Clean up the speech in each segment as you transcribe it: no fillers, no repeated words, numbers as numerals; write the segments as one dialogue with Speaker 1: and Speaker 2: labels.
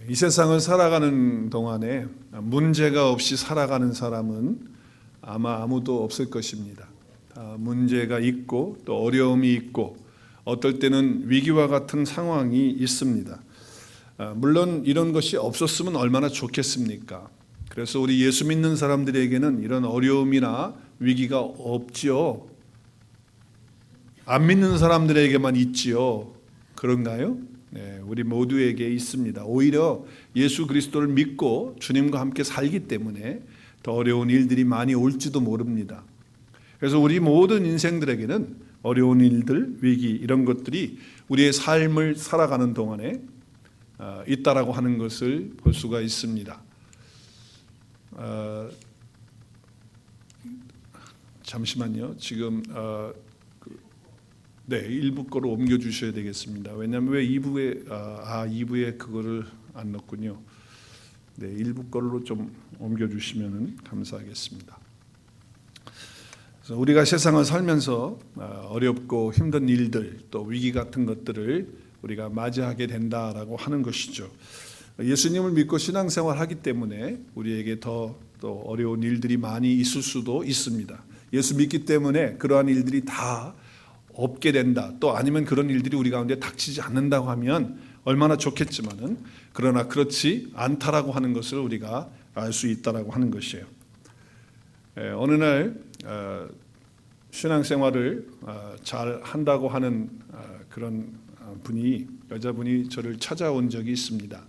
Speaker 1: 이 세상을 살아가는 동안에 문제가 없이 살아가는 사람은 아마 아무도 없을 것입니다. 문제가 있고 또 어려움이 있고 어떨 때는 위기와 같은 상황이 있습니다. 물론 이런 것이 없었으면 얼마나 좋겠습니까? 그래서 우리 예수 믿는 사람들에게는 이런 어려움이나 위기가 없지요. 안 믿는 사람들에게만 있지요. 그런가요? 네, 우리 모두에게 있습니다. 오히려 예수 그리스도를 믿고 주님과 함께 살기 때문에 더 어려운 일들이 많이 올지도 모릅니다. 그래서 우리 모든 인생들에게는 어려운 일들, 위기 이런 것들이 우리의 삶을 살아가는 동안에 있다라고 하는 것을 볼 수가 있습니다. 잠시만요. 지금 네, 1부 거로 옮겨 주셔야 되겠습니다. 왜냐하면 왜 2부에 그거를 안 넣었군요. 네, 1부 걸로 좀 옮겨 주시면 감사하겠습니다. 그래서 우리가 세상을 살면서 어렵고 힘든 일들 또 위기 같은 것들을 우리가 맞이하게 된다라고 하는 것이죠. 예수님을 믿고 신앙생활을 하기 때문에 우리에게 더 어려운 일들이 많이 있을 수도 있습니다. 예수 믿기 때문에 그러한 일들이 다 없게 된다. 또 아니면 그런 일들이 우리 가운데 닥치지 않는다고 하면 얼마나 좋겠지만은 그러나 그렇지 않다라고 하는 것을 우리가 알 수 있다라고 하는 것이에요. 어느 날 신앙생활을 잘 한다고 하는 그런 여자분이 저를 찾아온 적이 있습니다.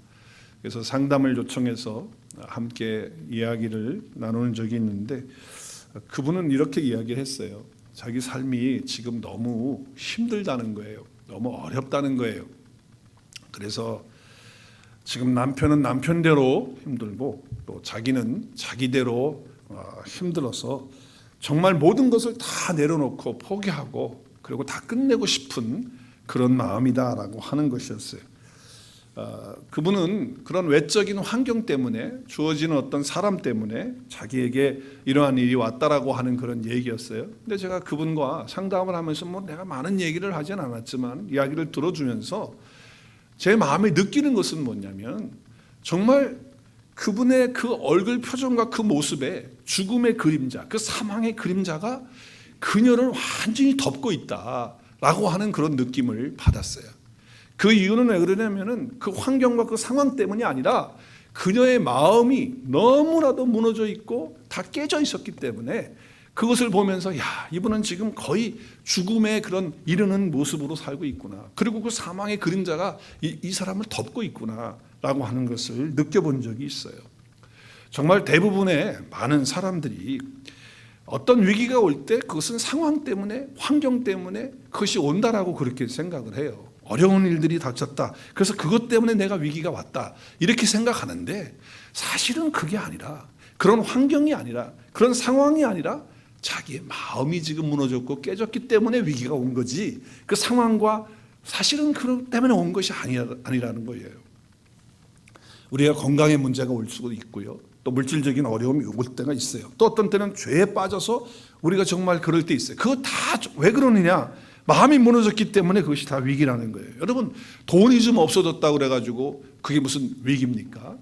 Speaker 1: 그래서 상담을 요청해서 함께 이야기를 나누는 적이 있는데 그분은 이렇게 이야기를 했어요. 자기 삶이 지금 너무 힘들다는 거예요. 너무 어렵다는 거예요. 그래서 지금 남편은 남편대로 힘들고 또 자기는 자기대로 힘들어서 정말 모든 것을 다 내려놓고 포기하고 그리고 다 끝내고 싶은 그런 마음이다라고 하는 것이었어요. 그분은 그런 외적인 환경 때문에 주어지는 어떤 사람 때문에 자기에게 이러한 일이 왔다라고 하는 그런 얘기였어요. 근데 제가 그분과 상담을 하면서 내가 많은 얘기를 하진 않았지만 이야기를 들어주면서 제 마음에 느끼는 것은 뭐냐면 정말 그분의 그 얼굴 표정과 그 모습에 죽음의 그림자, 그 사망의 그림자가 그녀를 완전히 덮고 있다라고 하는 그런 느낌을 받았어요. 그 이유는 왜 그러냐면은 그 환경과 그 상황 때문이 아니라 그녀의 마음이 너무나도 무너져 있고 다 깨져 있었기 때문에 그것을 보면서 이분은 지금 거의 죽음의 그런 이르는 모습으로 살고 있구나. 그리고 그 사망의 그림자가 이 사람을 덮고 있구나라고 하는 것을 느껴본 적이 있어요. 정말 대부분의 많은 사람들이 어떤 위기가 올 때 그것은 상황 때문에 환경 때문에 그것이 온다라고 그렇게 생각을 해요. 어려운 일들이 닥쳤다. 그래서 그것 때문에 내가 위기가 왔다. 이렇게 생각하는데 사실은 그게 아니라 그런 환경이 아니라 그런 상황이 아니라 자기의 마음이 지금 무너졌고 깨졌기 때문에 위기가 온 거지 그 상황과 사실은 그것 때문에 온 것이 아니라는 거예요. 우리가 건강에 문제가 올 수도 있고요. 또 물질적인 어려움이 올 때가 있어요. 또 어떤 때는 죄에 빠져서 우리가 정말 그럴 때 있어요. 그거 다 왜 그러느냐? 마음이 무너졌기 때문에 그것이 다 위기라는 거예요. 여러분 돈이 좀 없어졌다고 그래가지고 그게 무슨 위기입니까?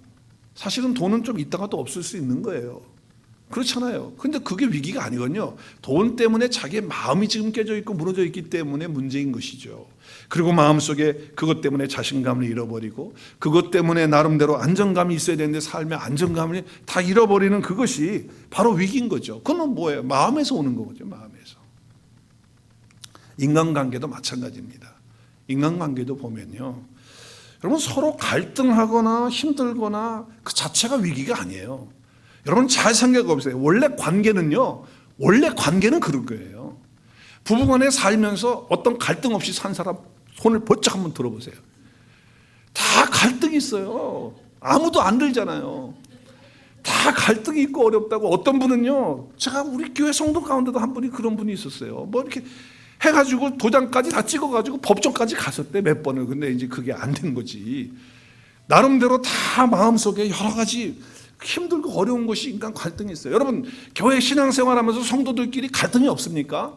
Speaker 1: 사실은 돈은 좀 있다가 또 없을 수 있는 거예요. 그렇잖아요. 근데 그게 위기가 아니거든요. 돈 때문에 자기의 마음이 지금 깨져 있고 무너져 있기 때문에 문제인 것이죠. 그리고 마음속에 그것 때문에 자신감을 잃어버리고 그것 때문에 나름대로 안정감이 있어야 되는데 삶의 안정감을 다 잃어버리는 그것이 바로 위기인 거죠. 그건 뭐예요? 마음에서 오는 거죠. 마음에서. 인간관계도 마찬가지입니다. 인간관계도 보면요. 여러분 서로 갈등하거나 힘들거나 그 자체가 위기가 아니에요. 여러분 잘 생각해 보세요. 원래 관계는 그런 거예요. 부부간에 살면서 어떤 갈등 없이 산 사람 손을 번쩍 한번 들어보세요. 다 갈등이 있어요. 아무도 안 들잖아요. 다 갈등이 있고 어렵다고. 어떤 분은요, 제가 우리 교회 성도 가운데도 한 분이 그런 분이 있었어요. 이렇게 해가지고 도장까지 다 찍어가지고 법정까지 갔었대 몇 번을. 근데 이제 그게 안 된 거지. 나름대로 다 마음속에 여러 가지 힘들고 어려운 것이 인간 갈등이 있어요. 여러분 교회 신앙생활하면서 성도들끼리 갈등이 없습니까?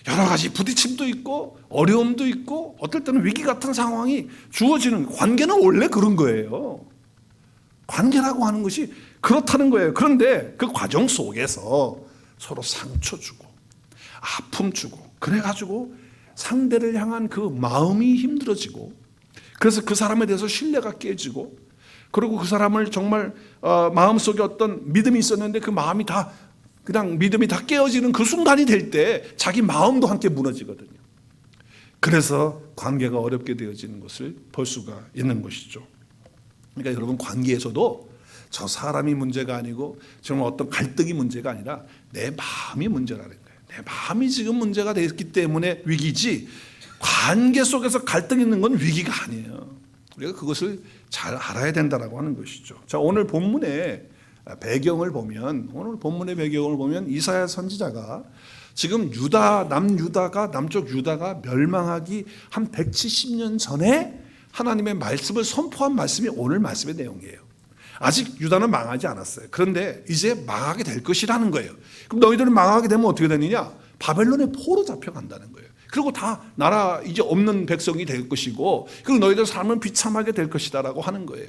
Speaker 1: 여러 가지 부딪힘도 있고 어려움도 있고 어떨 때는 위기 같은 상황이 주어지는 관계는 원래 그런 거예요. 관계라고 하는 것이 그렇다는 거예요. 그런데 그 과정 속에서 서로 상처 주고 아픔 주고 그래가지고 상대를 향한 그 마음이 힘들어지고, 그래서 그 사람에 대해서 신뢰가 깨지고, 그리고 그 사람을 정말 마음속에 어떤 믿음이 있었는데 그 마음이 다 그냥 믿음이 다 깨어지는 그 순간이 될 때 자기 마음도 함께 무너지거든요. 그래서 관계가 어렵게 되어지는 것을 볼 수가 있는 것이죠. 그러니까 여러분, 관계에서도 저 사람이 문제가 아니고 정말 어떤 갈등이 문제가 아니라 내 마음이 문제라는 거예요. 내 마음이 지금 문제가 됐기 때문에 위기지, 관계 속에서 갈등이 있는 건 위기가 아니에요. 우리가 그것을 잘 알아야 된다라고 하는 것이죠. 자, 오늘 본문의 배경을 보면 이사야 선지자가 지금 남쪽 유다가 멸망하기 한 170년 전에 하나님의 말씀을 선포한 말씀이 오늘 말씀의 내용이에요. 아직 유다는 망하지 않았어요. 그런데 이제 망하게 될 것이라는 거예요. 그럼 너희들은 망하게 되면 어떻게 되느냐? 바벨론의 포로 잡혀간다는 거예요. 그리고 다 나라 이제 없는 백성이 될 것이고, 그리고 너희들 삶은 비참하게 될 것이다라고 하는 거예요.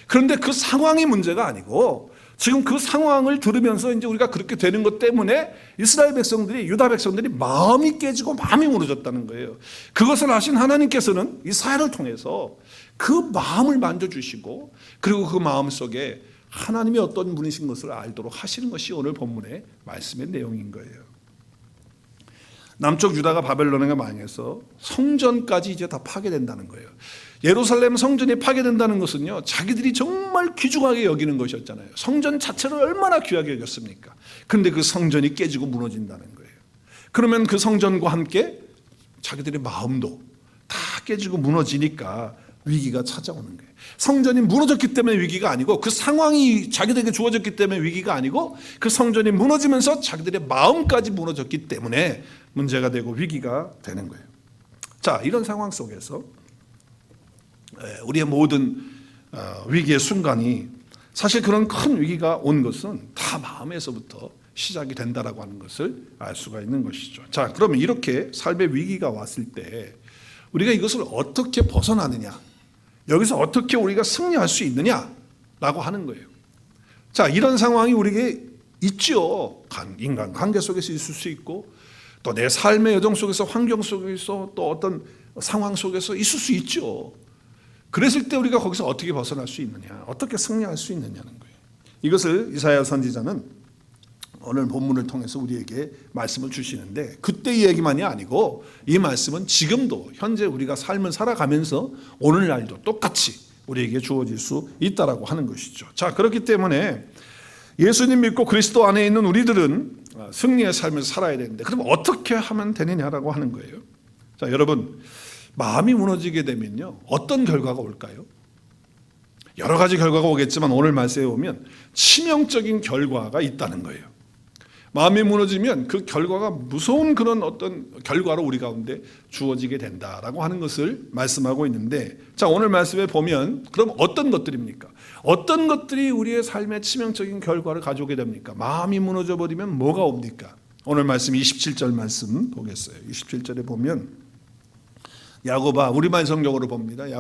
Speaker 1: 그런데 그 상황이 문제가 아니고, 지금 그 상황을 들으면서 이제 우리가 그렇게 되는 것 때문에 이스라엘 백성들이, 유다 백성들이 마음이 깨지고 마음이 무너졌다는 거예요. 그것을 아신 하나님께서는 이사야를 통해서 그 마음을 만져주시고, 그리고 그 마음 속에 하나님이 어떤 분이신 것을 알도록 하시는 것이 오늘 본문의 말씀의 내용인 거예요. 남쪽 유다가 바벨론에 망해서 성전까지 이제 다 파괴된다는 거예요. 예루살렘 성전이 파괴된다는 것은요, 자기들이 정말 귀중하게 여기는 것이었잖아요. 성전 자체를 얼마나 귀하게 여겼습니까? 그런데 그 성전이 깨지고 무너진다는 거예요. 그러면 그 성전과 함께 자기들의 마음도 다 깨지고 무너지니까 위기가 찾아오는 거예요. 성전이 무너졌기 때문에 위기가 아니고, 그 상황이 자기들에게 주어졌기 때문에 위기가 아니고, 그 성전이 무너지면서 자기들의 마음까지 무너졌기 때문에 문제가 되고 위기가 되는 거예요. 자, 이런 상황 속에서 우리의 모든 위기의 순간이, 사실 그런 큰 위기가 온 것은 다 마음에서부터 시작이 된다라고 하는 것을 알 수가 있는 것이죠. 자, 그러면 이렇게 삶의 위기가 왔을 때 우리가 이것을 어떻게 벗어나느냐, 여기서 어떻게 우리가 승리할 수 있느냐라고 하는 거예요. 자, 이런 상황이 우리에게 있죠. 인간 관계 속에서 있을 수 있고, 또 내 삶의 여정 속에서, 환경 속에서, 또 어떤 상황 속에서 있을 수 있죠. 그랬을 때 우리가 거기서 어떻게 벗어날 수 있느냐, 어떻게 승리할 수 있느냐는 거예요. 이것을 이사야 선지자는 오늘 본문을 통해서 우리에게 말씀을 주시는데, 그때 이 얘기만이 아니고 이 말씀은 지금도 현재 우리가 삶을 살아가면서 오늘날도 똑같이 우리에게 주어질 수 있다라고 하는 것이죠. 자, 그렇기 때문에 예수님 믿고 그리스도 안에 있는 우리들은 승리의 삶을 살아야 되는데, 그럼 어떻게 하면 되느냐라고 하는 거예요. 자, 여러분, 마음이 무너지게 되면요, 어떤 결과가 올까요? 여러 가지 결과가 오겠지만 오늘 말씀에 보면 치명적인 결과가 있다는 거예요. 마음이 무너지면 그 결과가 무서운 그런 어떤 결과로 우리 가운데 주어지게 된다라고 하는 것을 말씀하고 있는데, 자, 오늘 말씀에 보면 그럼 어떤 것들입니까? 어떤 것들이 우리의 삶에 치명적인 결과를 가져오게 됩니까? 마음이 무너져 버리면 뭐가 옵니까? 오늘 말씀 27절 말씀 보겠어요. 27절에 보면 야곱아, 우리말 성경으로 봅니다.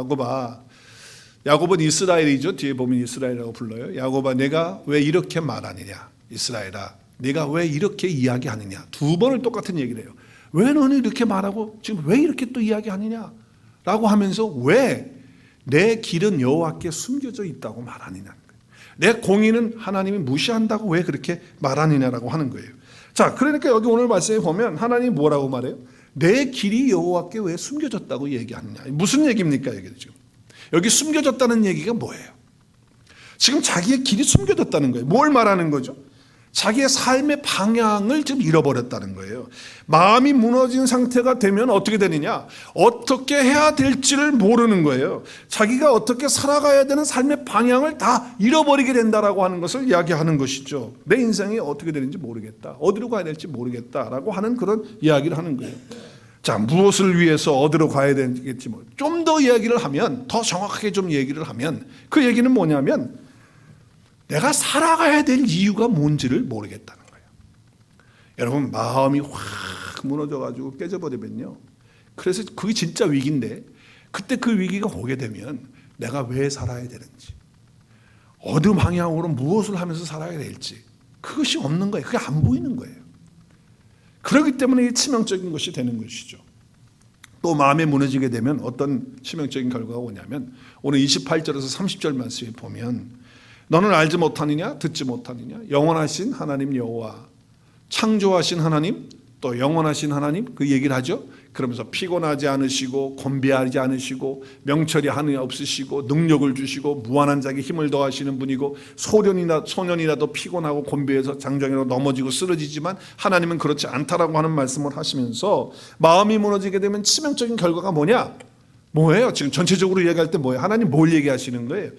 Speaker 1: 야곱은 이스라엘이죠. 뒤에 보면 이스라엘이라고 불러요. 야곱아, 내가 왜 이렇게 말하느냐? 이스라엘아, 내가 왜 이렇게 이야기하느냐? 두 번을 똑같은 얘기를 해요. 왜 너는 이렇게 말하고 지금 왜 이렇게 또 이야기하느냐? 라고 하면서 왜 내 길은 여호와께 숨겨져 있다고 말하느냐? 내 공의는 하나님이 무시한다고 왜 그렇게 말하느냐라고 하는 거예요. 자, 그러니까 여기 오늘 말씀에 보면 하나님이 뭐라고 말해요? 내 길이 여호와께 왜 숨겨졌다고 얘기하느냐? 무슨 얘기입니까? 지금 여기 숨겨졌다는 얘기가 뭐예요? 지금 자기의 길이 숨겨졌다는 거예요. 뭘 말하는 거죠? 자기의 삶의 방향을 지금 잃어버렸다는 거예요. 마음이 무너진 상태가 되면 어떻게 되느냐? 어떻게 해야 될지를 모르는 거예요. 자기가 어떻게 살아가야 되는 삶의 방향을 다 잃어버리게 된다라고 하는 것을 이야기하는 것이죠. 내 인생이 어떻게 되는지 모르겠다, 어디로 가야 될지 모르겠다라고 하는 그런 이야기를 하는 거예요. 자, 무엇을 위해서 어디로 가야 되겠지, 좀 더 이야기를 하면, 더 정확하게 좀 얘기를 하면, 그 얘기는 뭐냐면 내가 살아가야 될 이유가 뭔지를 모르겠다는 거예요. 여러분, 마음이 확 무너져가지고 깨져버리면요, 그래서 그게 진짜 위기인데, 그때 그 위기가 오게 되면 내가 왜 살아야 되는지, 어느 방향으로 무엇을 하면서 살아야 될지 그것이 없는 거예요. 그게 안 보이는 거예요. 그렇기 때문에 이게 치명적인 것이 되는 것이죠. 또 마음에 무너지게 되면 어떤 치명적인 결과가 오냐면 오늘 28절에서 30절 말씀에 보면 너는 알지 못하느냐 듣지 못하느냐 영원하신 하나님 여호와 창조하신 하나님 또 영원하신 하나님 그 얘기를 하죠. 그러면서 피곤하지 않으시고 곤비하지 않으시고 명철이 하늘이 없으시고 능력을 주시고 무한한 자에게 힘을 더하시는 분이고 소년이라도 피곤하고 곤비해서 장정이로 넘어지고 쓰러지지만 하나님은 그렇지 않다라고 하는 말씀을 하시면서 마음이 무너지게 되면 치명적인 결과가 뭐예요? 지금 전체적으로 얘기할 때 뭐예요? 하나님 뭘 얘기하시는 거예요?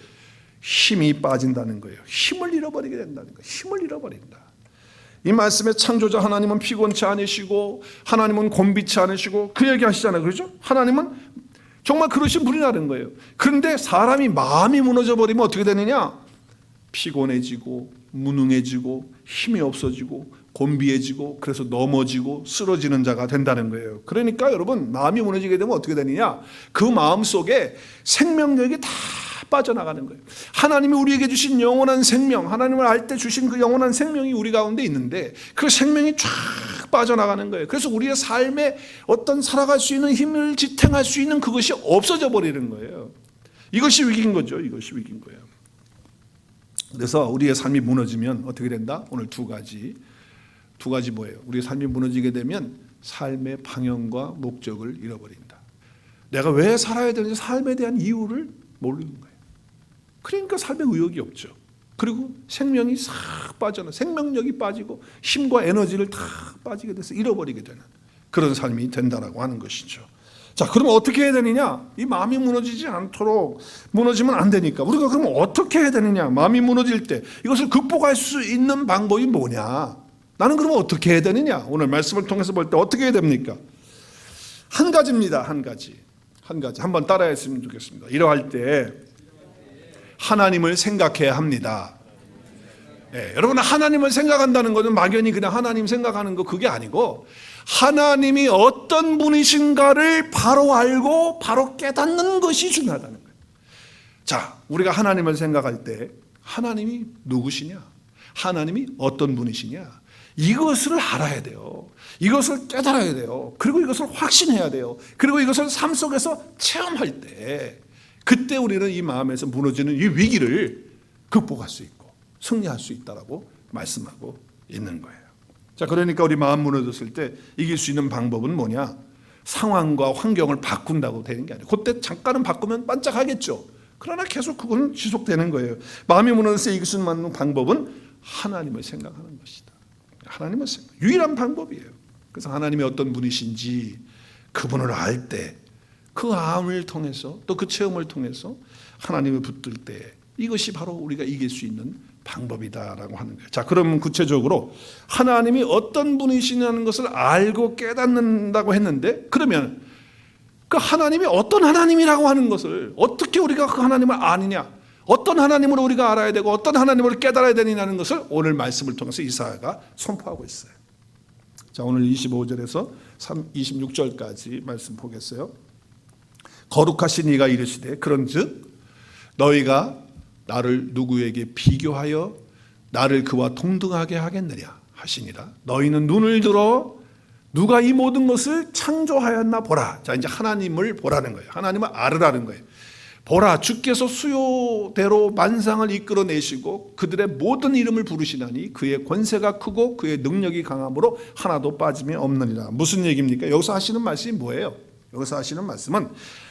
Speaker 1: 힘이 빠진다는 거예요. 힘을 잃어버리게 된다는 거예요. 힘을 잃어버린다. 이 말씀에 창조자 하나님은 피곤치 않으시고 하나님은 곤비치 않으시고 그 얘기하시잖아요. 그렇죠? 하나님은 정말 그러신 분이라는 거예요. 그런데 사람이 마음이 무너져 버리면 어떻게 되느냐? 피곤해지고 무능해지고 힘이 없어지고 곤비해지고 그래서 넘어지고 쓰러지는 자가 된다는 거예요. 그러니까 여러분 마음이 무너지게 되면 어떻게 되느냐? 그 마음 속에 생명력이 다 빠져나가는 거예요. 하나님이 우리에게 주신 영원한 생명, 하나님을 알 때 주신 그 영원한 생명이 우리 가운데 있는데 그 생명이 쫙 빠져나가는 거예요. 그래서 우리의 삶에 어떤 살아갈 수 있는 힘을 지탱할 수 있는 그것이 없어져 버리는 거예요. 이것이 위기인 거죠. 이것이 위기인 거예요. 그래서 우리의 삶이 무너지면 어떻게 된다? 오늘 두 가지 뭐예요? 우리의 삶이 무너지게 되면 삶의 방향과 목적을 잃어버린다. 내가 왜 살아야 되는지 삶에 대한 이유를 모르는 거예요. 그러니까 삶에 의욕이 없죠. 그리고 생명이 싹 빠져나 생명력이 빠지고 힘과 에너지를 다 빠지게 돼서 잃어버리게 되는 그런 삶이 된다라고 하는 것이죠. 자, 그러면 어떻게 해야 되느냐? 이 마음이 무너지지 않도록 무너지면 안 되니까 우리가 그러면 어떻게 해야 되느냐? 마음이 무너질 때 이것을 극복할 수 있는 방법이 뭐냐? 나는 그러면 어떻게 해야 되느냐? 오늘 말씀을 통해서 볼 때 어떻게 해야 됩니까? 한 가지입니다. 한 가지 한번 따라했으면 좋겠습니다. 이러할 때 하나님을 생각해야 합니다. 여러분 하나님을 생각한다는 것은 막연히 그냥 하나님 생각하는 거 그게 아니고 하나님이 어떤 분이신가를 바로 알고 바로 깨닫는 것이 중요하다는 거예요. 자, 우리가 하나님을 생각할 때 하나님이 누구시냐? 하나님이 어떤 분이시냐? 이것을 알아야 돼요. 이것을 깨달아야 돼요. 그리고 이것을 확신해야 돼요. 그리고 이것을 삶 속에서 체험할 때 그때 우리는 이 마음에서 무너지는 이 위기를 극복할 수 있고 승리할 수 있다라고 말씀하고 있는 거예요. 자, 그러니까 우리 마음 무너졌을 때 이길 수 있는 방법은 뭐냐? 상황과 환경을 바꾼다고 되는 게 아니에요. 그때 잠깐은 바꾸면 반짝하겠죠. 그러나 계속 그거는 지속되는 거예요. 마음이 무너졌을 때 이길 수 있는 방법은 하나님을 생각하는 것이다. 하나님을 생각. 유일한 방법이에요. 그래서 하나님이 어떤 분이신지 그분을 알 때 그 마음을 통해서 또 그 체험을 통해서 하나님을 붙들 때 이것이 바로 우리가 이길 수 있는 방법이다라고 하는 거예요. 자, 그러면 구체적으로 하나님이 어떤 분이시냐는 것을 알고 깨닫는다고 했는데 그러면 그 하나님이 어떤 하나님이라고 하는 것을 어떻게 우리가 그 하나님을 아느냐? 어떤 하나님으로 우리가 알아야 되고 어떤 하나님을 깨달아야 되느냐는 것을 오늘 말씀을 통해서 이사야가 선포하고 있어요. 자, 오늘 25절에서 26절까지 말씀 보겠어요. 거룩하신 이가 이르시되 그런즉 너희가 나를 누구에게 비교하여 나를 그와 동등하게 하겠느냐 하시니라. 너희는 눈을 들어 누가 이 모든 것을 창조하였나 보라. 자, 이제 하나님을 보라는 거예요. 하나님을 알으라는 거예요. 보라, 주께서 수요대로 만상을 이끌어내시고 그들의 모든 이름을 부르시나니 그의 권세가 크고 그의 능력이 강함으로 하나도 빠짐이 없느니라. 무슨 얘기입니까? 여기서 하시는 말씀이 뭐예요? 여기서 하시는 말씀은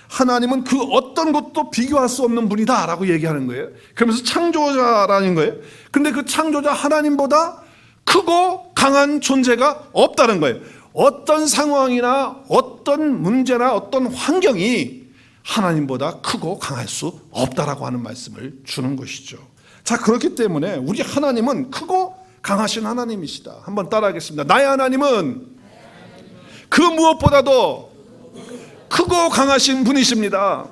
Speaker 1: 하나님은 그 어떤 것도 비교할 수 없는 분이다 라고 얘기하는 거예요. 그러면서 창조자라는 거예요. 근데 그 창조자 하나님보다 크고 강한 존재가 없다는 거예요. 어떤 상황이나 어떤 문제나 어떤 환경이 하나님보다 크고 강할 수 없다라고 하는 말씀을 주는 것이죠. 자, 그렇기 때문에 우리 하나님은 크고 강하신 하나님이시다. 한번 따라하겠습니다. 나의 하나님은 그 무엇보다도 크고 강하신 분이십니다.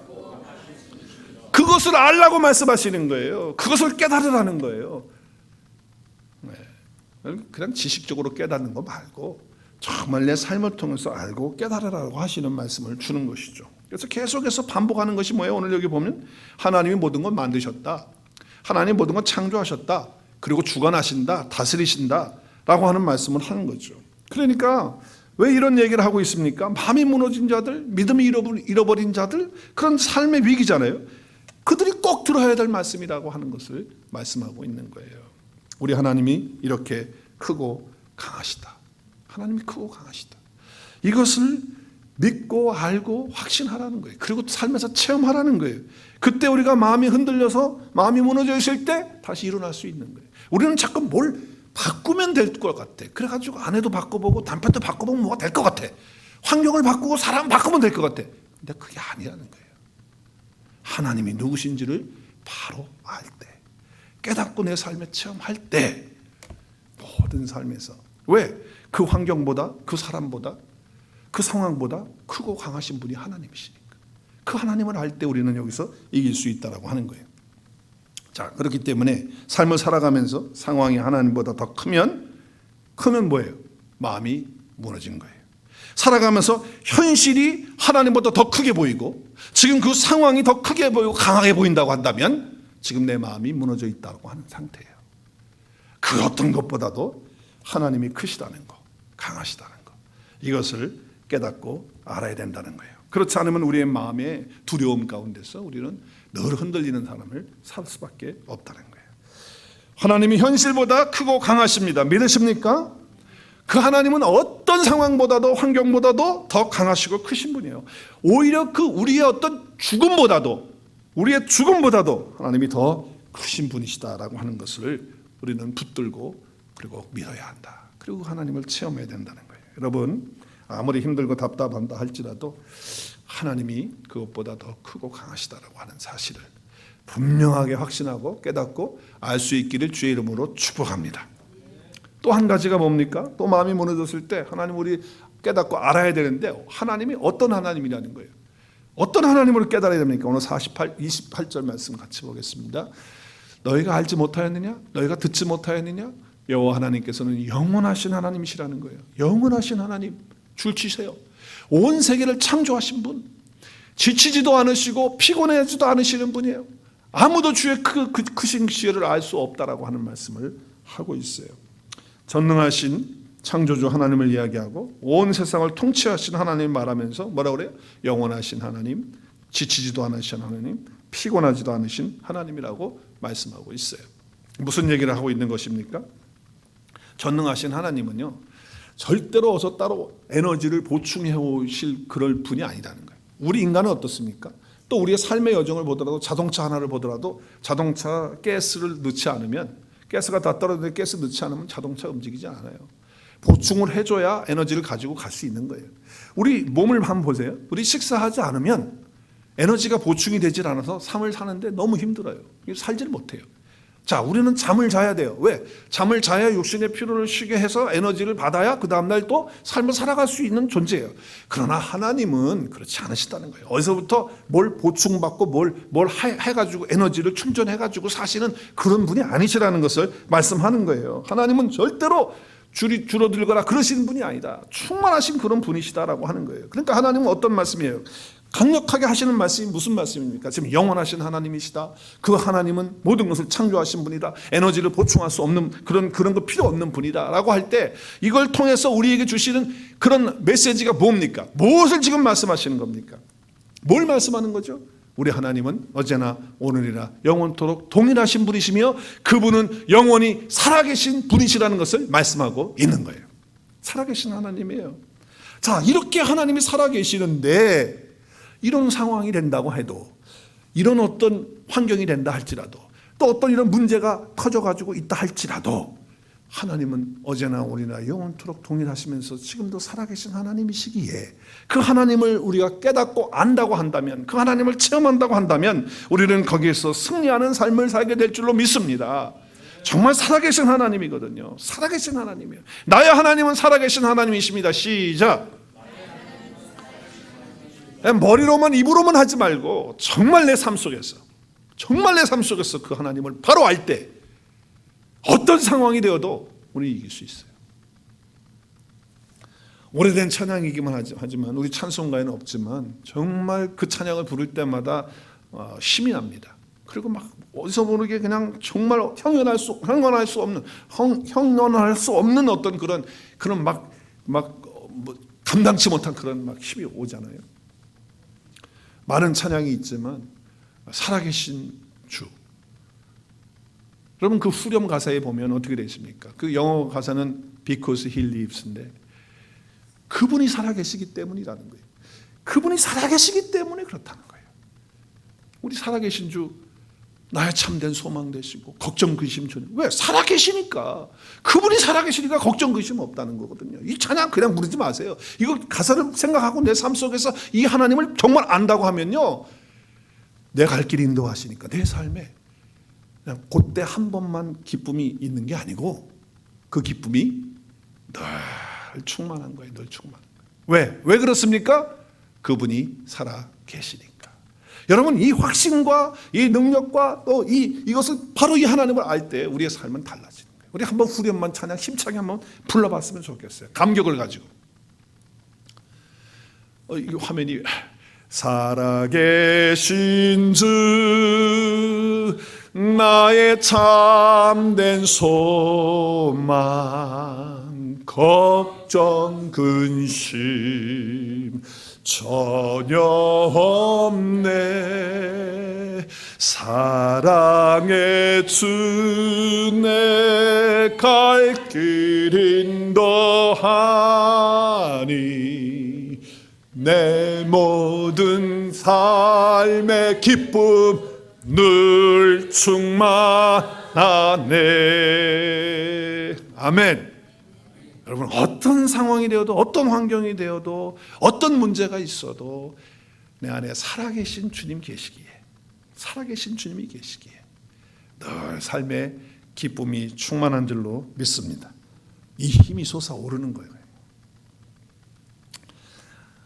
Speaker 1: 그것을 알라고 말씀하시는 거예요. 그것을 깨달으라는 거예요. 그냥 지식적으로 깨닫는 거 말고 정말 내 삶을 통해서 알고 깨달으라고 하시는 말씀을 주는 것이죠. 그래서 계속해서 반복하는 것이 뭐예요? 오늘 여기 보면 하나님이 모든 걸 만드셨다. 하나님 모든 걸 창조하셨다. 그리고 주관하신다. 다스리신다. 라고 하는 말씀을 하는 거죠. 그러니까 왜 이런 얘기를 하고 있습니까? 마음이 무너진 자들, 믿음이 잃어버린 자들, 그런 삶의 위기잖아요. 그들이 꼭 들어야 될 말씀이라고 하는 것을 말씀하고 있는 거예요. 우리 하나님이 이렇게 크고 강하시다. 하나님이 크고 강하시다. 이것을 믿고 알고 확신하라는 거예요. 그리고 삶에서 체험하라는 거예요. 그때 우리가 마음이 흔들려서 마음이 무너져 있을 때 다시 일어날 수 있는 거예요. 우리는 자꾸 뭘 바꾸면 될 것 같아. 그래가지고 아내도 바꿔보고 남편도 바꿔보면 뭐가 될 것 같아. 환경을 바꾸고 사람 바꾸면 될 것 같아. 근데 그게 아니라는 거예요. 하나님이 누구신지를 바로 알 때, 깨닫고 내 삶에 체험할 때, 모든 삶에서 왜? 그 환경보다, 그 사람보다, 그 상황보다 크고 강하신 분이 하나님이시니까. 그 하나님을 알 때 우리는 여기서 이길 수 있다라고 하는 거예요. 자, 그렇기 때문에 삶을 살아가면서 상황이 하나님보다 더 크면 뭐예요? 마음이 무너진 거예요. 살아가면서 현실이 하나님보다 더 크게 보이고 지금 그 상황이 더 크게 보이고 강하게 보인다고 한다면 지금 내 마음이 무너져 있다고 하는 상태예요. 그 어떤 것보다도 하나님이 크시다는 거, 강하시다는 거, 이것을 깨닫고 알아야 된다는 거예요. 그렇지 않으면 우리의 마음의 두려움 가운데서 우리는 늘 흔들리는 사람을 살 수밖에 없다는 거예요. 하나님이 현실보다 크고 강하십니다. 믿으십니까? 그 하나님은 어떤 상황보다도 환경보다도 더 강하시고 크신 분이에요. 오히려 그 우리의 어떤 죽음보다도 하나님이 더 크신 분이시다라고 하는 것을 우리는 붙들고 그리고 믿어야 한다. 그리고 하나님을 체험해야 된다는 거예요. 여러분, 아무리 힘들고 답답한다 할지라도 하나님이 그것보다 더 크고 강하시다라고 하는 사실을 분명하게 확신하고 깨닫고 알 수 있기를 주의 이름으로 축복합니다. 또 한 가지가 뭡니까? 또 마음이 무너졌을 때 하나님 우리 깨닫고 알아야 되는데 하나님이 어떤 하나님이라는 거예요. 어떤 하나님을 깨달아야 됩니까? 오늘 28절 말씀 같이 보겠습니다. 너희가 알지 못하였느냐? 너희가 듣지 못하였느냐? 여호와 하나님께서는 영원하신 하나님이시라는 거예요. 영원하신 하나님 줄치세요. 온 세계를 창조하신 분, 지치지도 않으시고 피곤해지도 않으시는 분이에요. 아무도 주의 크신 시를 알 수 없다라고 하는 말씀을 하고 있어요. 전능하신 창조주 하나님을 이야기하고 온 세상을 통치하신 하나님 말하면서 뭐라고 그래요? 영원하신 하나님, 지치지도 않으신 하나님, 피곤하지도 않으신 하나님이라고 말씀하고 있어요. 무슨 얘기를 하고 있는 것입니까? 전능하신 하나님은요, 절대로 어서 따로 에너지를 보충해 오실 그럴 분이 아니라는 거예요. 우리 인간은 어떻습니까? 또 우리의 삶의 여정을 보더라도 자동차 하나를 보더라도 자동차 가스를 넣지 않으면 가스가 다 떨어지는데 가스 넣지 않으면 자동차 움직이지 않아요. 보충을 해줘야 에너지를 가지고 갈 수 있는 거예요. 우리 몸을 한번 보세요. 우리 식사하지 않으면 에너지가 보충이 되질 않아서 삶을 사는데 너무 힘들어요. 살지를 못해요. 자, 우리는 잠을 자야 돼요. 왜? 잠을 자야 육신의 피로를 쉬게 해서 에너지를 받아야 그 다음날 또 삶을 살아갈 수 있는 존재예요. 그러나 하나님은 그렇지 않으시다는 거예요. 어디서부터 뭘 보충받고 뭘 해가지고 에너지를 충전해가지고 사시는 그런 분이 아니시라는 것을 말씀하는 거예요. 하나님은 절대로 줄어들거나 그러시는 분이 아니다. 충만하신 그런 분이시다라고 하는 거예요. 그러니까 하나님은 어떤 말씀이에요? 강력하게 하시는 말씀이 무슨 말씀입니까? 지금 영원하신 하나님이시다. 그 하나님은 모든 것을 창조하신 분이다. 에너지를 보충할 수 없는 그런 거 필요 없는 분이다 라고 할 때 이걸 통해서 우리에게 주시는 그런 메시지가 뭡니까? 무엇을 지금 말씀하시는 겁니까? 뭘 말씀하는 거죠? 우리 하나님은 어제나 오늘이나 영원토록 동일하신 분이시며 그분은 영원히 살아계신 분이시라는 것을 말씀하고 있는 거예요. 살아계신 하나님이에요. 자, 이렇게 하나님이 살아계시는데 이런 상황이 된다고 해도 이런 어떤 환경이 된다 할지라도 또 어떤 이런 문제가 터져가지고 있다 할지라도 하나님은 어제나 오늘이나 영원토록 동일하시면서 지금도 살아계신 하나님이시기에 그 하나님을 우리가 깨닫고 안다고 한다면 그 하나님을 체험한다고 한다면 우리는 거기에서 승리하는 삶을 살게 될 줄로 믿습니다. 정말 살아계신 하나님이거든요. 살아계신 하나님이에요. 나의 하나님은 살아계신 하나님이십니다. 시작. 머리로만 입으로만 하지 말고 정말 내 삶 속에서 그 하나님을 바로 알 때 어떤 상황이 되어도 우리 이길 수 있어요. 오래된 찬양이기만 하지만 우리 찬송가에는 없지만 정말 그 찬양을 부를 때마다 힘이 납니다. 그리고 막 어디서 모르게 그냥 정말 형언할 수 없는 어떤 그런 뭐 감당치 못한 그런 막 힘이 오잖아요. 많은 찬양이 있지만 살아계신 주. 여러분 그 후렴 가사에 보면 어떻게 되어 있습니까? 그 영어 가사는 Because He lives인데 그분이 살아계시기 때문이라는 거예요. 그분이 살아계시기 때문에 그렇다는 거예요. 우리 살아계신 주 나의 참된 소망 되시고 걱정 근심 주는 왜? 살아계시니까. 그분이 살아계시니까 걱정 근심 없다는 거거든요. 이 찬양 그냥 부르지 마세요. 이거 가사를 생각하고 내 삶 속에서 이 하나님을 정말 안다고 하면요, 내 갈 길 인도하시니까 내 삶에 그냥 그때 한 번만 기쁨이 있는 게 아니고 그 기쁨이 늘 충만한 거예요. 늘 충만한 거예요. 왜 그렇습니까? 그분이 살아계시니까. 여러분 이 확신과 이 능력과 또 이것을 바로 이 하나님을 알 때 우리의 삶은 달라지는 거예요. 우리 한번 후렴만 찬양 힘차게 한번 불러봤으면 좋겠어요. 감격을 가지고. 이 화면이 살아계신 주 나의 참된 소망 걱정 근심 전혀 없네 사랑의 주 내 갈 길 인도하니 내 모든 삶의 기쁨 늘 충만하네. 아멘. 여러분 어떤 상황이 되어도 어떤 환경이 되어도 어떤 문제가 있어도 내 안에 살아계신 주님 계시기에 살아계신 주님이 계시기에 늘 삶의 기쁨이 충만한 줄로 믿습니다. 이 힘이 솟아오르는 거예요.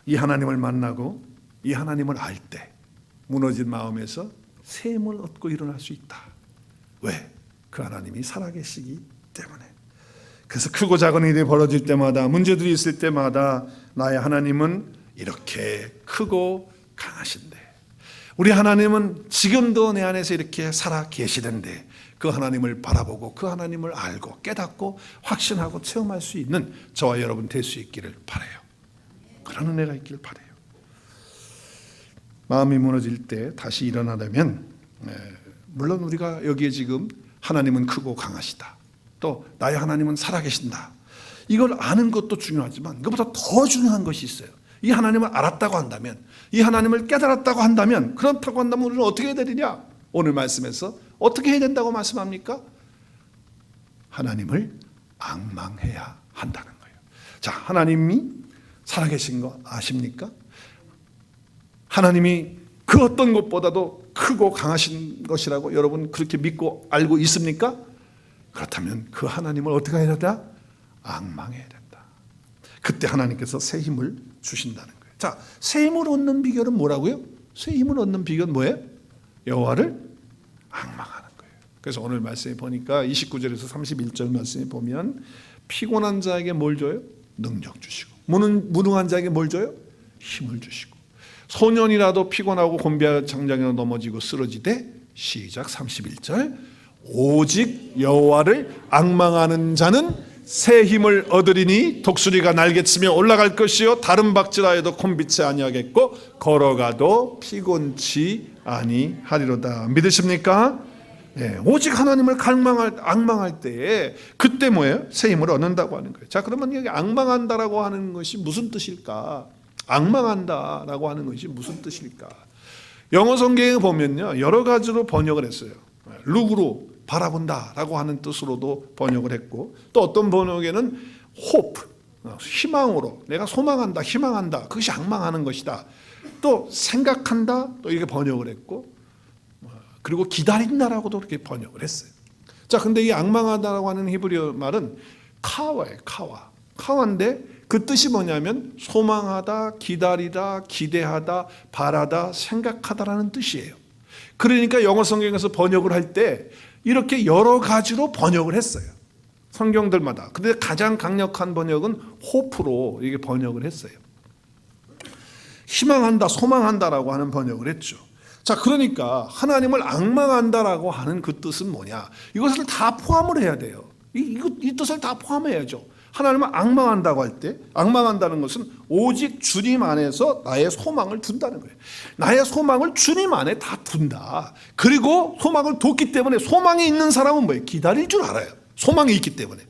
Speaker 1: 이 하나님을 만나고 이 하나님을 알 때 무너진 마음에서 새 힘을 얻고 일어날 수 있다. 왜? 그 하나님이 살아계시기 때문에. 그래서 크고 작은 일이 벌어질 때마다 문제들이 있을 때마다 나의 하나님은 이렇게 크고 강하신데 우리 하나님은 지금도 내 안에서 이렇게 살아 계시는데 그 하나님을 바라보고 그 하나님을 알고 깨닫고 확신하고 체험할 수 있는 저와 여러분 될 수 있기를 바라요. 그런 은혜가 있기를 바라요. 마음이 무너질 때 다시 일어나려면 물론 우리가 여기에 지금 하나님은 크고 강하시다. 또 나의 하나님은 살아계신다. 이걸 아는 것도 중요하지만 이것보다 더 중요한 것이 있어요. 이 하나님을 알았다고 한다면 이 하나님을 깨달았다고 한다면 그렇다고 한다면 우리는 어떻게 해야 되느냐? 오늘 말씀에서 어떻게 해야 된다고 말씀합니까? 하나님을 앙망해야 한다는 거예요. 자, 하나님이 살아계신 거 아십니까? 하나님이 그 어떤 것보다도 크고 강하신 것이라고 여러분 그렇게 믿고 알고 있습니까? 그렇다면 그 하나님을 어떻게 해야 된다? 앙망해야 된다. 그때 하나님께서 새 힘을 주신다는 거예요. 자, 새 힘을 얻는 비결은 뭐라고요? 새 힘을 얻는 비결은 뭐예요? 여호와를 앙망하는 거예요. 그래서 오늘 말씀에 보니까 29절에서 31절 말씀에 보면 피곤한 자에게 뭘 줘요? 능력 주시고 무능한 자에게 뭘 줘요? 힘을 주시고 소년이라도 피곤하고 곤비한 장장이나 넘어지고 쓰러지되 시작 31절 오직 여호와를 앙망하는 자는 새 힘을 얻으리니 독수리가 날개치며 올라갈 것이요 다른 박질하여도 곤비치 아니하겠고 걸어가도 피곤치 아니하리로다. 믿으십니까? 네, 오직 하나님을 앙망할 때에 그때 뭐예요? 새 힘을 얻는다고 하는 거예요. 자, 그러면 여기 앙망한다라고 하는 것이 무슨 뜻일까? 앙망한다라고 하는 것이 무슨 뜻일까? 영어 성경에 보면요 여러 가지로 번역을 했어요. 룩으로 바라본다라고 하는 뜻으로도 번역을 했고 또 어떤 번역에는 hope, 희망으로 내가 소망한다, 희망한다, 그것이 앙망하는 것이다. 또 생각한다, 또 이렇게 번역을 했고 그리고 기다린다라고도 그렇게 번역을 했어요. 자, 근데 이 앙망하다라고 하는 히브리어 말은 카와예요. 카와인데 그 뜻이 뭐냐면 소망하다, 기다리다, 기대하다, 바라다, 생각하다라는 뜻이에요. 그러니까 영어 성경에서 번역을 할 때 이렇게 여러 가지로 번역을 했어요. 성경들마다. 근데 가장 강력한 번역은 호프로 이게 번역을 했어요. 희망한다, 소망한다라고 하는 번역을 했죠. 자, 그러니까 하나님을 앙망한다라고 하는 그 뜻은 뭐냐? 이것을 다 포함을 해야 돼요. 이 뜻을 다 포함해야죠. 하나님을 앙망한다고 할 때, 앙망한다는 것은 오직 주님 안에서 나의 소망을 둔다는 거예요. 나의 소망을 주님 안에 다 둔다. 그리고 소망을 뒀기 때문에, 소망이 있는 사람은 뭐예요? 기다릴 줄 알아요. 소망이 있기 때문에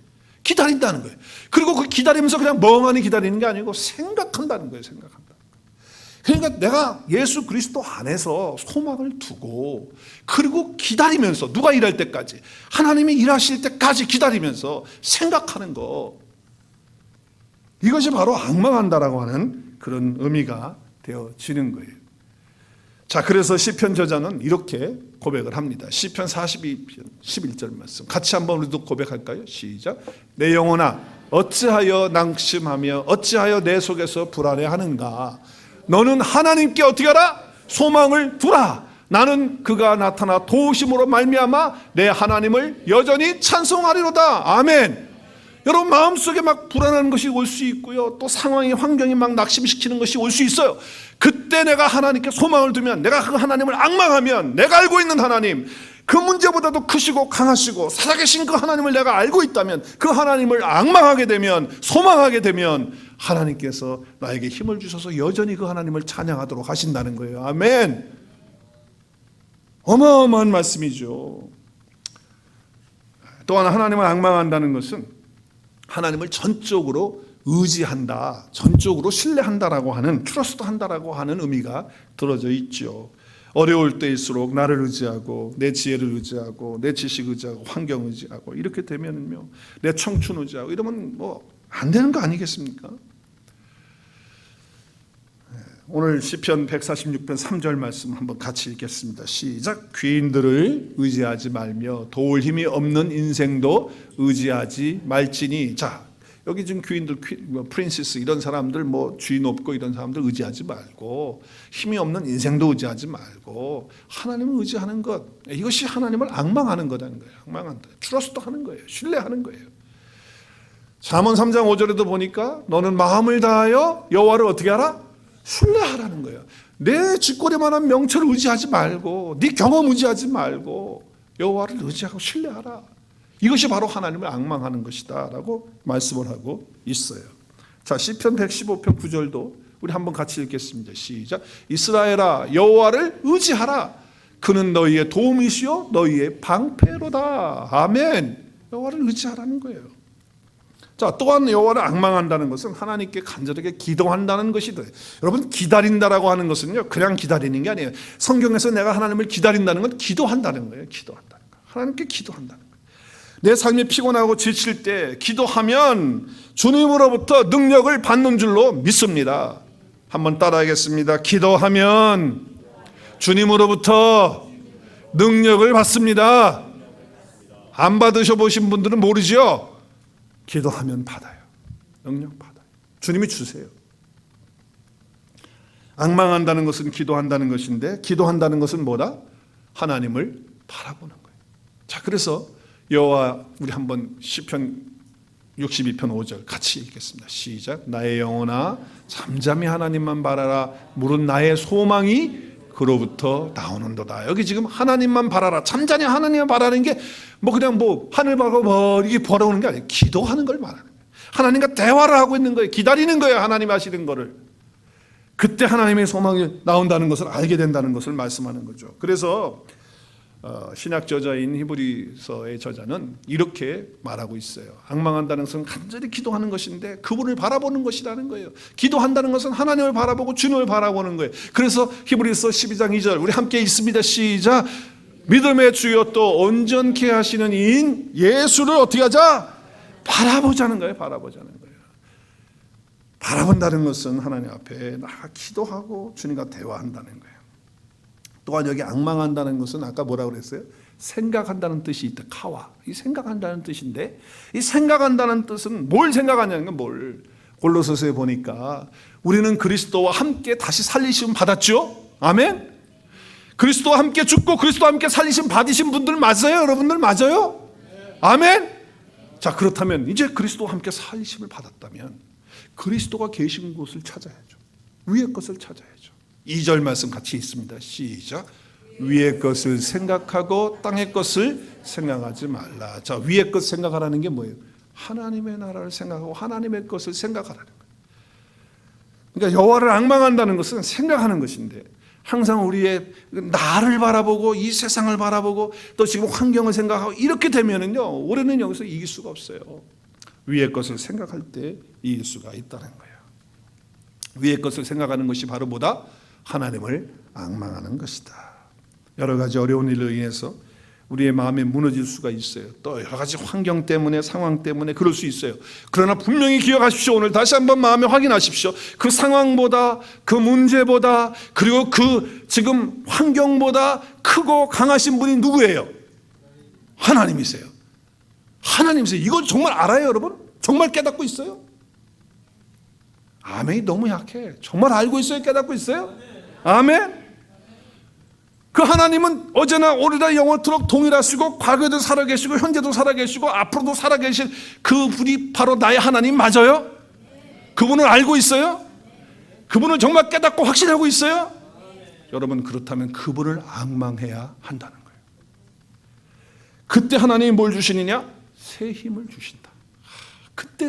Speaker 1: 기다린다는 거예요. 그리고 그 기다리면서 그냥 멍하니 기다리는 게 아니고 생각한다는 거예요. 생각한다. 그러니까 내가 예수 그리스도 안에서 소망을 두고, 그리고 기다리면서, 누가 일할 때까지, 하나님이 일하실 때까지 기다리면서 생각하는 거, 이것이 바로 앙망한다라고 하는 그런 의미가 되어지는 거예요. 자, 그래서 시편 저자는 이렇게 고백을 합니다. 시편 42편 11절 말씀 같이 한번 우리도 고백할까요? 시작. 내 영혼아 어찌하여 낭심하며 어찌하여 내 속에서 불안해하는가. 너는 하나님께 어떻게 하라? 소망을 두라. 나는 그가 나타나 도우심으로 말미암아 내 하나님을 여전히 찬송하리로다. 아멘. 여러분, 마음속에 막 불안한 것이 올 수 있고요, 또 상황이, 환경이 막 낙심시키는 것이 올 수 있어요. 그때 내가 하나님께 소망을 두면, 내가 그 하나님을 앙망하면, 내가 알고 있는 하나님, 그 문제보다도 크시고 강하시고 살아계신 그 하나님을 내가 알고 있다면, 그 하나님을 앙망하게 되면, 소망하게 되면 하나님께서 나에게 힘을 주셔서 여전히 그 하나님을 찬양하도록 하신다는 거예요. 아멘. 어마어마한 말씀이죠. 또한 하나님을 앙망한다는 것은 하나님을 전적으로 의지한다, 전적으로 신뢰한다라고 하는, 트러스트 한다라고 하는 의미가 들어져 있죠. 어려울 때일수록 나를 의지하고, 내 지혜를 의지하고, 내 지식 의지하고, 환경 의지하고, 이렇게 되면요, 내 청춘 의지하고 이러면 뭐 안 되는 거 아니겠습니까? 오늘 시편 146편 3절 말씀 한번 같이 읽겠습니다. 시작. 귀인들을 의지하지 말며 도울 힘이 없는 인생도 의지하지 말지니. 자, 여기 지금 귀인들, 프린세스 이런 사람들, 뭐 쥐 높고 이런 사람들 의지하지 말고, 힘이 없는 인생도 의지하지 말고 하나님을 의지하는 것, 이것이 하나님을 앙망하는 거라는 거예요. 앙망한다, 트러스트 하는 거예요. 신뢰하는 거예요. 잠언 3장 5절에도 보니까 너는 마음을 다하여 여호와를 어떻게 하라? 신뢰하라는 거예요. 내 쥐꼬리만한 명철을 의지하지 말고, 네 경험 의지하지 말고 여호와를 의지하고 신뢰하라. 이것이 바로 하나님을 앙망하는 것이다 라고 말씀을 하고 있어요. 자, 시편 115편 9절도 우리 한번 같이 읽겠습니다. 시작. 이스라엘아 여호와를 의지하라. 그는 너희의 도움이시요 너희의 방패로다. 아멘. 여호와를 의지하라는 거예요. 자, 또한 여호와를 앙망한다는 것은 하나님께 간절하게 기도한다는 것이다. 여러분, 기다린다라고 하는 것은요, 그냥 기다리는 게 아니에요. 성경에서 내가 하나님을 기다린다는 건 기도한다는 거예요. 기도한다는 거예요. 하나님께 기도한다는 거예요. 내 삶이 피곤하고 지칠 때 기도하면 주님으로부터 능력을 받는 줄로 믿습니다. 한번 따라하겠습니다. 기도하면 주님으로부터 능력을 받습니다. 안 받으셔보신 분들은 모르죠? 기도하면 받아요. 능력 받아요. 주님이 주세요. 앙망한다는 것은 기도한다는 것인데, 기도한다는 것은 뭐다? 하나님을 바라보는 거예요. 자, 그래서 여호와, 우리 한번 시편 62편 5절 같이 읽겠습니다. 시작. 나의 영혼아 잠잠히 하나님만 바라라. 물은 나의 소망이 그로부터 나오는도다. 여기 지금 하나님만 바라라, 잠잠히 하나님만 바라는 게 뭐 그냥 뭐 하늘 바라고 뭐 이게 바라보는 게 아니에요. 기도하는 걸 말하는 거예요. 하나님과 대화를 하고 있는 거예요. 기다리는 거예요. 하나님 하시는 거를. 그때 하나님의 소망이 나온다는 것을 알게 된다는 것을 말씀하는 거죠. 그래서 신약 저자인 히브리서의 저자는 이렇게 말하고 있어요. 앙망한다는 것은 간절히 기도하는 것인데 그분을 바라보는 것이라는 거예요. 기도한다는 것은 하나님을 바라보고 주님을 바라보는 거예요. 그래서 히브리서 12장 2절 우리 함께 읽습니다. 시작. 믿음의 주여 또 온전케 하시는 이인 예수를 어떻게 하자? 바라보자는 거예요. 바라보자는 거예요. 바라본다는 것은 하나님 앞에 나가 기도하고 주님과 대화한다는 거예요. 또한 여기 앙망한다는 것은 아까 뭐라고 그랬어요? 생각한다는 뜻이 있다. 카와. 이 생각한다는 뜻인데, 이 생각한다는 뜻은 뭘 생각하냐는 건 뭘. 골로새서에 보니까 우리는 그리스도와 함께 다시 살리심 받았죠? 아멘? 그리스도와 함께 죽고 그리스도와 함께 살리심 받으신 분들 맞아요? 여러분들 맞아요? 아멘? 자, 그렇다면 이제 그리스도와 함께 살리심을 받았다면 그리스도가 계신 곳을 찾아야죠. 위의 것을 찾아야죠. 2절 말씀 같이 있습니다. 시작. 위의 것을 생각하고 땅의 것을 생각하지 말라. 자, 위의 것 생각하라는 게 뭐예요? 하나님의 나라를 생각하고 하나님의 것을 생각하라는 거예요. 그러니까 여호와를 앙망한다는 것은 생각하는 것인데, 항상 우리의 나를 바라보고 이 세상을 바라보고 또 지금 환경을 생각하고 이렇게 되면은요, 우리는 여기서 이길 수가 없어요. 위의 것을 생각할 때 이길 수가 있다는 거예요. 위의 것을 생각하는 것이 바로 뭐다? 하나님을 앙망하는 것이다. 여러 가지 어려운 일로 인해서 우리의 마음이 무너질 수가 있어요. 또 여러 가지 환경 때문에, 상황 때문에 그럴 수 있어요. 그러나 분명히 기억하십시오. 오늘 다시 한번 마음에 확인하십시오. 그 상황보다, 그 문제보다, 그리고 그 지금 환경보다 크고 강하신 분이 누구예요? 하나님이세요. 하나님이세요. 이걸 정말 알아요, 여러분? 정말 깨닫고 있어요? 아멘이 너무 약해. 정말 알고 있어요? 깨닫고 있어요? 아멘? 그 하나님은 어제나 오늘이나 영원토록 동일하시고, 과거에도 살아계시고 현재도 살아계시고 앞으로도 살아계실 그분이 바로 나의 하나님 맞아요? 그분을 알고 있어요? 그분을 정말 깨닫고 확신하고 있어요? 여러분, 그렇다면 그분을 앙망해야 한다는 거예요. 그때 하나님이 뭘 주시느냐? 새 힘을 주신다. 그때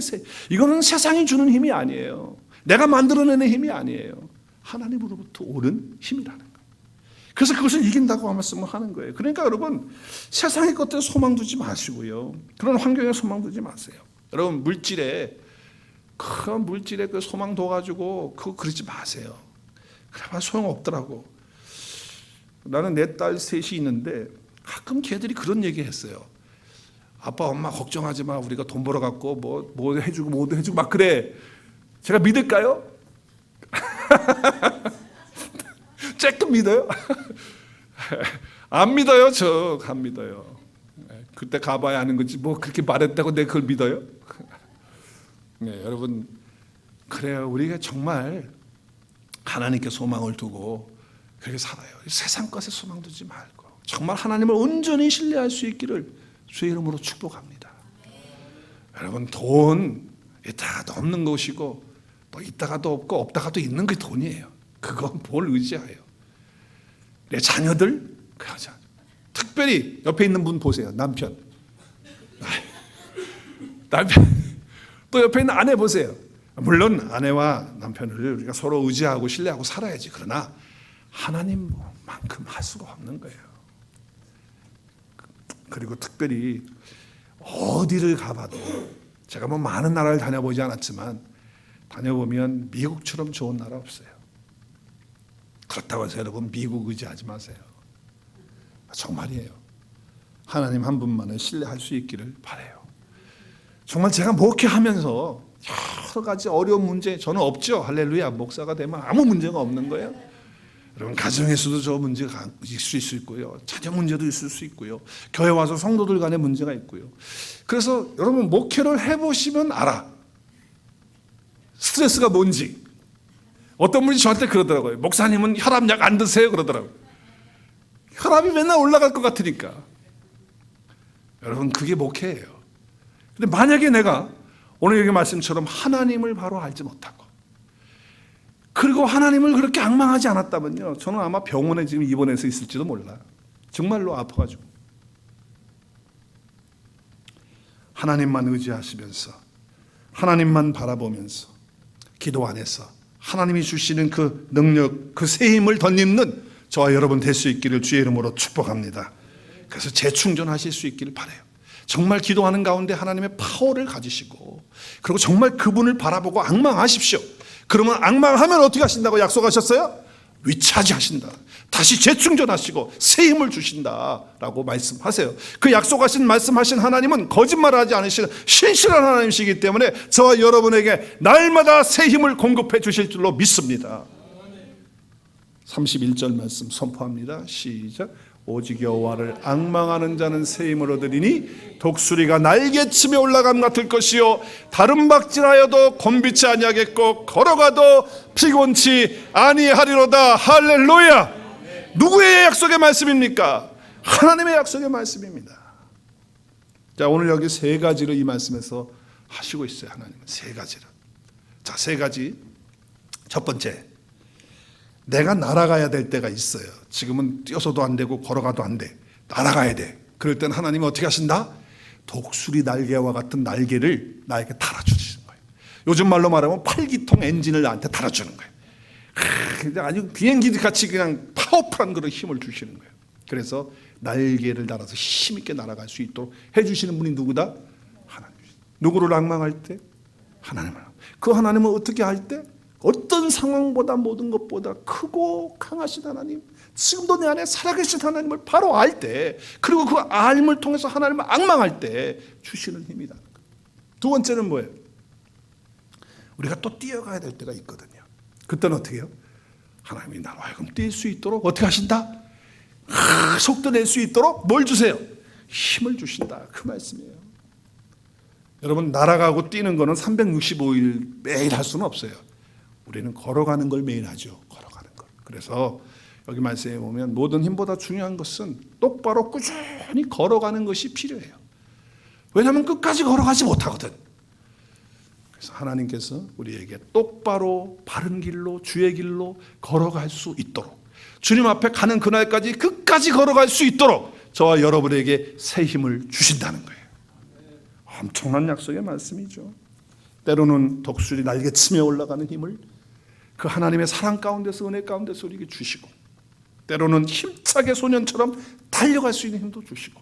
Speaker 1: 이거는 세상이 주는 힘이 아니에요. 내가 만들어내는 힘이 아니에요. 하나님으로부터 오는 힘이라는 거예요. 그래서 그것을 이긴다고 말씀을 하는 거예요. 그러니까 여러분, 세상의 것들에 소망 두지 마시고요, 그런 환경에 소망 두지 마세요. 여러분, 큰 물질에 그 소망 둬가지고 그거 그러지 마세요. 그래봐 소용없더라고. 나는 내 딸 셋이 있는데 가끔 걔들이 그런 얘기 했어요. 아빠 엄마 걱정하지 마, 우리가 돈 벌어갖고 뭐 해주고 뭐도 해주고 막 그래. 제가 믿을까요? 조금 믿어요? 안 믿어요. 저 안 믿어요. 그때 가봐야 하는 거지 뭐 그렇게 말했다고 내가 그걸 믿어요? 네, 여러분, 그래요. 우리가 정말 하나님께 소망을 두고 그렇게 살아요. 세상 것에 소망 두지 말고 정말 하나님을 온전히 신뢰할 수 있기를 주의 이름으로 축복합니다. 여러분, 돈 있다가도 없는 것이고 또 있다가도 없고 없다가도 있는 게 돈이에요. 그건 뭘 의지해요? 내 자녀들, 그러자. 특별히 옆에 있는 분 보세요. 남편. 또 옆에 있는 아내 보세요. 물론 아내와 남편을 우리가 서로 의지하고 신뢰하고 살아야지. 그러나 하나님만큼 할 수가 없는 거예요. 그리고 특별히 어디를 가봐도, 제가 뭐 많은 나라를 다녀보지 않았지만 다녀보면 미국처럼 좋은 나라 없어요. 그렇다고 해서 여러분 미국 의지하지 마세요. 정말이에요. 하나님 한 분만을 신뢰할 수 있기를 바라요. 정말 제가 목회하면서 여러 가지 어려운 문제 저는 없죠. 할렐루야. 목사가 되면 아무 문제가 없는 거예요. 여러분, 가정에서도 저 문제가 있을 수 있고요, 자녀 문제도 있을 수 있고요, 교회 와서 성도들 간에 문제가 있고요. 그래서 여러분, 목회를 해보시면 알아, 스트레스가 뭔지. 어떤 분이 저한테 그러더라고요. 목사님은 혈압약 안 드세요? 그러더라고요. 혈압이 맨날 올라갈 것 같으니까. 여러분, 그게 목회예요. 근데 만약에 내가 오늘 여기 말씀처럼 하나님을 바로 알지 못하고, 그리고 하나님을 그렇게 앙망하지 않았다면요, 저는 아마 병원에 지금 입원해서 있을지도 몰라요. 정말로 아파가지고. 하나님만 의지하시면서, 하나님만 바라보면서, 기도 안에서 하나님이 주시는 그 능력, 그 새 힘을 덧입는 저와 여러분 될 수 있기를 주의 이름으로 축복합니다. 그래서 재충전하실 수 있기를 바라요. 정말 기도하는 가운데 하나님의 파워를 가지시고, 그리고 정말 그분을 바라보고 앙망하십시오. 그러면 앙망하면 어떻게 하신다고 약속하셨어요? 위차지하신다. 다시 재충전하시고 새 힘을 주신다라고 말씀하세요. 그 약속하신 말씀하신 하나님은 거짓말하지 않으시는 신실한 하나님이시기 때문에 저와 여러분에게 날마다 새 힘을 공급해 주실 줄로 믿습니다. 31절 말씀 선포합니다. 시작. 오직 여호와를 앙망하는 자는 새 힘을 얻으리니 독수리가 날개치며 올라감 같을 것이요 다른 박질하여도 곤비치 아니하겠고 걸어가도 피곤치 아니하리로다. 할렐루야. 누구의 약속의 말씀입니까? 하나님의 약속의 말씀입니다. 자, 오늘 여기 세 가지로 이 말씀에서 하시고 있어요. 하나님은 세 가지로. 자, 세 가지. 첫 번째, 내가 날아가야 될 때가 있어요. 지금은 뛰어서도 안 되고 걸어가도 안 돼. 날아가야 돼. 그럴 땐 하나님은 어떻게 하신다? 독수리 날개와 같은 날개를 나에게 달아주시는 거예요. 요즘 말로 말하면 8기통 엔진을 나한테 달아주는 거예요. 아주 비행기 같이 그냥 파워풀한 그런 힘을 주시는 거예요. 그래서 날개를 달아서 힘있게 날아갈 수 있도록 해주시는 분이 누구다? 하나님. 누구를 앙망할 때? 하나님을. 그 하나님은 어떻게 할 때? 어떤 상황보다 모든 것보다 크고 강하신 하나님, 지금도 내 안에 살아계신 하나님을 바로 알 때, 그리고 그 알을 통해서 하나님을 앙망할 때 주시는 힘이다. 두 번째는 뭐예요? 우리가 또 뛰어가야 될 때가 있거든요. 그때는 어떻게 해요? 하나님이 나로 하여금 뛸 수 있도록 어떻게 하신다? 속도 낼 수 있도록 뭘 주세요? 힘을 주신다. 그 말씀이에요. 여러분, 날아가고 뛰는 거는 365일 매일 할 수는 없어요. 우리는 걸어가는 걸 매일 하죠. 걸어가는 걸. 그래서 여기 말씀에 보면 모든 힘보다 중요한 것은 똑바로 꾸준히 걸어가는 것이 필요해요. 왜냐하면 끝까지 걸어가지 못하거든. 그래서 하나님께서 우리에게 똑바로 바른 길로, 주의 길로 걸어갈 수 있도록, 주님 앞에 가는 그날까지 끝까지 걸어갈 수 있도록 저와 여러분에게 새 힘을 주신다는 거예요. 엄청난 약속의 말씀이죠. 때로는 독수리 날개치며 올라가는 힘을 그 하나님의 사랑 가운데서, 은혜 가운데서 우리에게 주시고, 때로는 힘차게 소년처럼 달려갈 수 있는 힘도 주시고,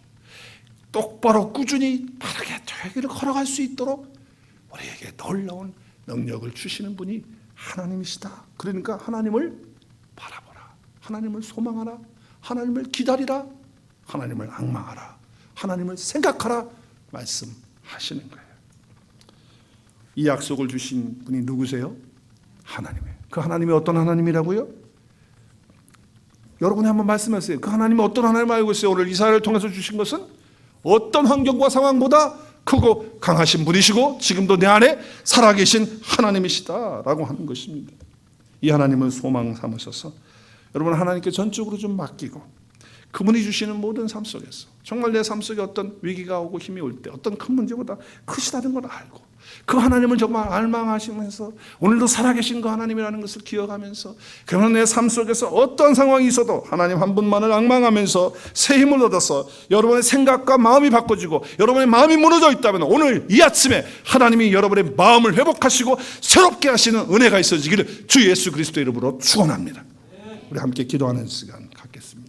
Speaker 1: 똑바로 꾸준히 바르게 저의 길을 걸어갈 수 있도록 우리에게 놀라운 능력을 주시는 분이 하나님이시다. 그러니까 하나님을 바라보라, 하나님을 소망하라, 하나님을 기다리라, 하나님을 앙망하라, 하나님을 생각하라 말씀하시는 거예요. 이 약속을 주신 분이 누구세요? 하나님이에요. 그 하나님이 어떤 하나님이라고요? 여러분이 한번 말씀하세요. 그 하나님이 어떤 하나님 알고 있어요? 오늘 이사야를 통해서 주신 것은 어떤 환경과 상황보다 크고 강하신 분이시고 지금도 내 안에 살아계신 하나님이시다라고 하는 것입니다. 이 하나님을 소망 삼으셔서 여러분 하나님께 전적으로 좀 맡기고, 그분이 주시는 모든 삶 속에서 정말 내 삶 속에 어떤 위기가 오고 힘이 올 때 어떤 큰 문제보다 크시다는 걸 알고, 그 하나님을 정말 알망하시면서 오늘도 살아계신 그 하나님이라는 것을 기억하면서, 그러면 내 삶 속에서 어떤 상황이 있어도 하나님 한 분만을 앙망하면서 새 힘을 얻어서 여러분의 생각과 마음이 바꿔지고 여러분의 마음이 무너져 있다면 오늘 이 아침에 하나님이 여러분의 마음을 회복하시고 새롭게 하시는 은혜가 있어지기를 주 예수 그리스도의 이름으로 축원합니다. 우리 함께 기도하는 시간 갖겠습니다.